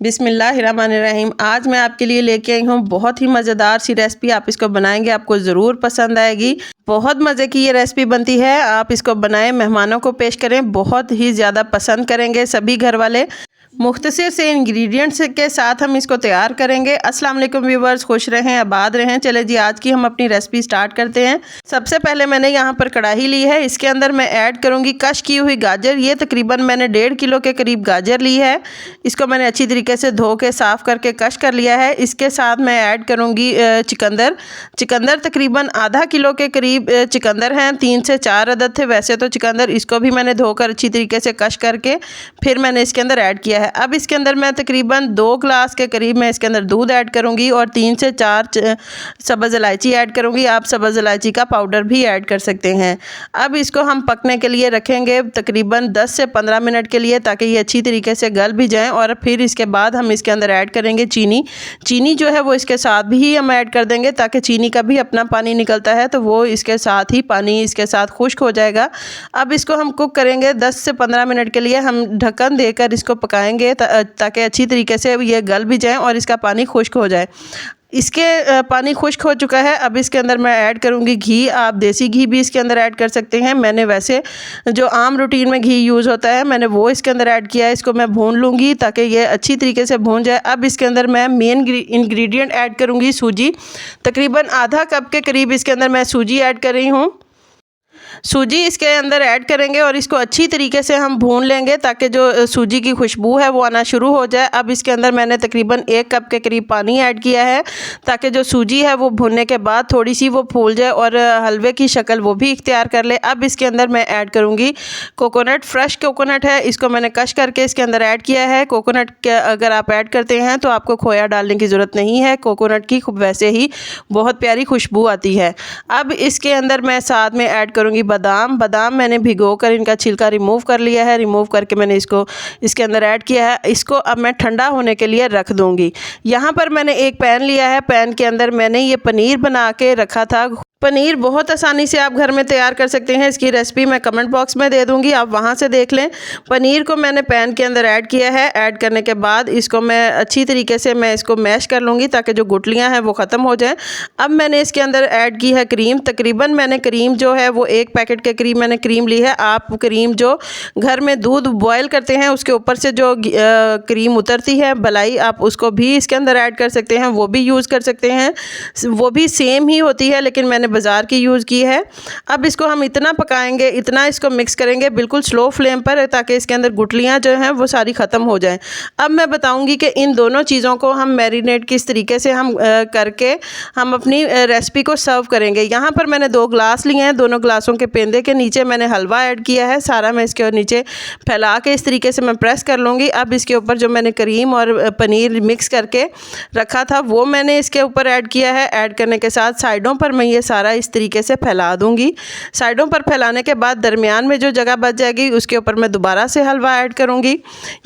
बिस्मिल्लाहिर्रहमानिर्रहीम। आज मैं आपके लिए लेके आई हूँ बहुत ही मज़ेदार सी रेसिपी। आप इसको बनाएंगे, आपको ज़रूर पसंद आएगी। बहुत मज़े की ये रेसिपी बनती है। आप इसको बनाएं, मेहमानों को पेश करें, बहुत ही ज़्यादा पसंद करेंगे सभी घर वाले। मुख्तसर से इंग्रेडिएंट्स के साथ हम इसको तैयार करेंगे। अस्सलाम वालेकुम व्यूवर्स, खुश रहें, आबाद रहें। चले जी, आज की हम अपनी रेसिपी स्टार्ट करते हैं। सबसे पहले मैंने यहाँ पर कढ़ाई ली है। इसके अंदर मैं ऐड करूँगी कश की हुई गाजर। ये तकरीबन मैंने 1.5 किलो के करीब गाजर ली है। इसको मैंने अच्छी तरीके से धो के साफ़ करके कश कर लिया है। इसके साथ मैं ऐड करूँगी चिकंदर तकरीबन आधा किलो के करीब चिकंदर हैं। 3 से 4 अदद थे वैसे तो चिकंदर। इसको भी मैंने धोकर अच्छी तरीके से कश करके फिर मैंने इसके अंदर ऐड किया है। अब इसके अंदर मैं तकरीबन 2 गिलास के करीब मैं इसके अंदर दूध ऐड करूंगी और 3 से 4 सब्ज़ इलायची ऐड करूंगी। आप सब्ज़ इलायची का पाउडर भी ऐड कर सकते हैं। अब इसको हम पकने के लिए रखेंगे तकरीबन 10 से 15 मिनट के लिए, ताकि ये अच्छी तरीके से गल भी जाएं। और फिर इसके बाद हम इसके अंदर ऐड करेंगे चीनी जो है वो इसके साथ भी हम ऐड कर देंगे, ताकि चीनी का भी अपना पानी निकलता है तो वो इसके साथ ही पानी इसके साथ खुश्क हो जाएगा। अब इसको हम कुक करेंगे 10 से 15 मिनट के लिए। हम ढक्कन देकर इसको पकाएंगे ताकि अच्छी तरीके से ये गल भी जाए और इसका पानी खुश्क हो जाए। इसके पानी खुश्क हो चुका है। अब इसके अंदर मैं ऐड करूँगी घी। आप देसी घी भी इसके अंदर ऐड कर सकते हैं। मैंने वैसे जो आम रूटीन में घी यूज़ होता है मैंने वो इसके अंदर ऐड किया है। इसको मैं भून लूँगी ताकि ये अच्छी तरीके से भून जाए। अब इसके अंदर मैं मेन इंग्रेडिएंट ऐड करूँगी सूजी। तकरीबन आधा कप के करीब इसके अंदर मैं सूजी ऐड कर रही हूँ। सूजी इसके अंदर ऐड करेंगे और इसको अच्छी तरीके से हम भून लेंगे ताकि जो सूजी की खुशबू है वो आना शुरू हो जाए। अब इसके अंदर मैंने तकरीबन 1 कप के करीब पानी ऐड किया है, ताकि जो सूजी है वो भूनने के बाद थोड़ी सी वो फूल जाए और हलवे की शक्ल वो भी इख्तियार कर ले। अब इसके अंदर मैं ऐड करूँगी कोकोनट। फ्रेश कोकोनट है, इसको मैंने कश करके इसके अंदर ऐड किया है। कोकोनट के अगर आप ऐड करते हैं तो आपको खोया डालने की ज़रूरत नहीं है। कोकोनट की वैसे ही बहुत प्यारी खुशबू आती है। अब इसके अंदर मैं साथ में ऐड करूँगी बादाम मैंने भिगोकर इनका छिलका रिमूव कर लिया है। रिमूव करके मैंने इसको इसके अंदर ऐड किया है। इसको अब मैं ठंडा होने के लिए रख दूंगी। यहाँ पर मैंने एक पैन लिया है। पैन के अंदर मैंने ये पनीर बना के रखा था। पनीर बहुत आसानी से आप घर में तैयार कर सकते हैं। इसकी रेसिपी मैं कमेंट बॉक्स में दे दूंगी, आप वहां से देख लें। पनीर को मैंने पैन के अंदर ऐड किया है। ऐड करने के बाद इसको मैं अच्छी तरीके से मैं इसको मैश कर लूँगी ताकि जो गुठलियां हैं वो ख़त्म हो जाएं। अब मैंने इसके अंदर ऐड की है क्रीम। तकरीबन मैंने क्रीम जो है वो 1 पैकेट के करीब मैंने क्रीम ली है। आप क्रीम जो घर में दूध बॉयल करते हैं उसके ऊपर से जो क्रीम उतरती है बलाई, आप उसको भी इसके अंदर ऐड कर सकते हैं, वो भी यूज़ कर सकते हैं। वो भी सेम ही होती है लेकिन मैंने बाज़ार की यूज़ की है। अब इसको हम इतना पकाएंगे, इतना इसको मिक्स करेंगे बिल्कुल स्लो फ्लेम पर, ताकि इसके अंदर गुठलियाँ जो हैं वो सारी ख़त्म हो जाएं। अब मैं बताऊंगी कि इन दोनों चीज़ों को हम मैरिनेट किस तरीके से हम करके हम अपनी रेसिपी को सर्व करेंगे। यहाँ पर मैंने 2 गिलास लिए हैं। दोनों गिलासों के पेंदे के नीचे मैंने हलवा ऐड किया है। सारा मैं इसके नीचे फैला के इस तरीके से मैं प्रेस कर लूँगी। अब इसके ऊपर जो मैंने क्रीम और पनीर मिक्स करके रखा था वो मैंने इसके ऊपर ऐड किया है। ऐड करने के साथ साइडों पर मैं ये सारा इस तरीके से फैला दूंगी। साइडों पर फैलाने के बाद दरमियान में जो जगह बच जाएगी उसके ऊपर मैं दोबारा से हलवा ऐड करूंगी।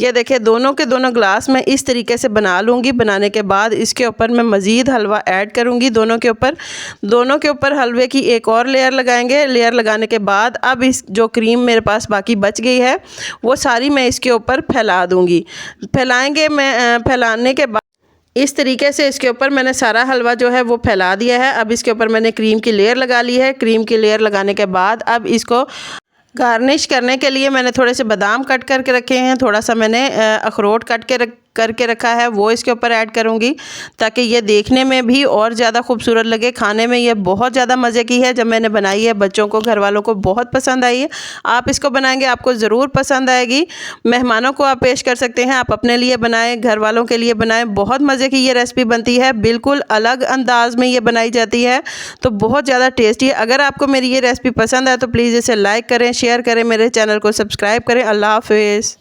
ये देखिए दोनों के दोनों ग्लास मैं इस तरीके से बना लूँगी। बनाने के बाद इसके ऊपर मैं मज़ीद हलवा ऐड करूँगी। दोनों के ऊपर हलवे की एक और लेयर लगाएंगे। लेयर लगाने के बाद अब इस जो क्रीम मेरे पास बाकी बच गई है वो सारी मैं इसके ऊपर फैला दूँगी। फैलाने के बाद इस तरीके से इसके ऊपर मैंने सारा हलवा जो है वो फैला दिया है। अब इसके ऊपर मैंने क्रीम की लेयर लगा ली है। क्रीम की लेयर लगाने के बाद अब इसको गार्निश करने के लिए मैंने थोड़े से बादाम कट करके रखे हैं। थोड़ा सा मैंने अखरोट कट करके रखा है, वो इसके ऊपर ऐड करूंगी ताकि ये देखने में भी और ज़्यादा खूबसूरत लगे। खाने में ये बहुत ज़्यादा मज़े की है। जब मैंने बनाई है बच्चों को, घर वालों को बहुत पसंद आई है। आप इसको बनाएंगे आपको ज़रूर पसंद आएगी। मेहमानों को आप पेश कर सकते हैं, आप अपने लिए बनाएं, घर वालों के लिए बनाएं। बहुत मज़े की ये रेसिपी बनती है। बिल्कुल अलग अंदाज में ये बनाई जाती है तो बहुत ज़्यादा टेस्टी है। अगर आपको मेरी ये रेसिपी पसंद आए तो प्लीज़ इसे लाइक करें, शेयर करें, मेरे चैनल को सब्सक्राइब करें। अल्लाह हाफिज़।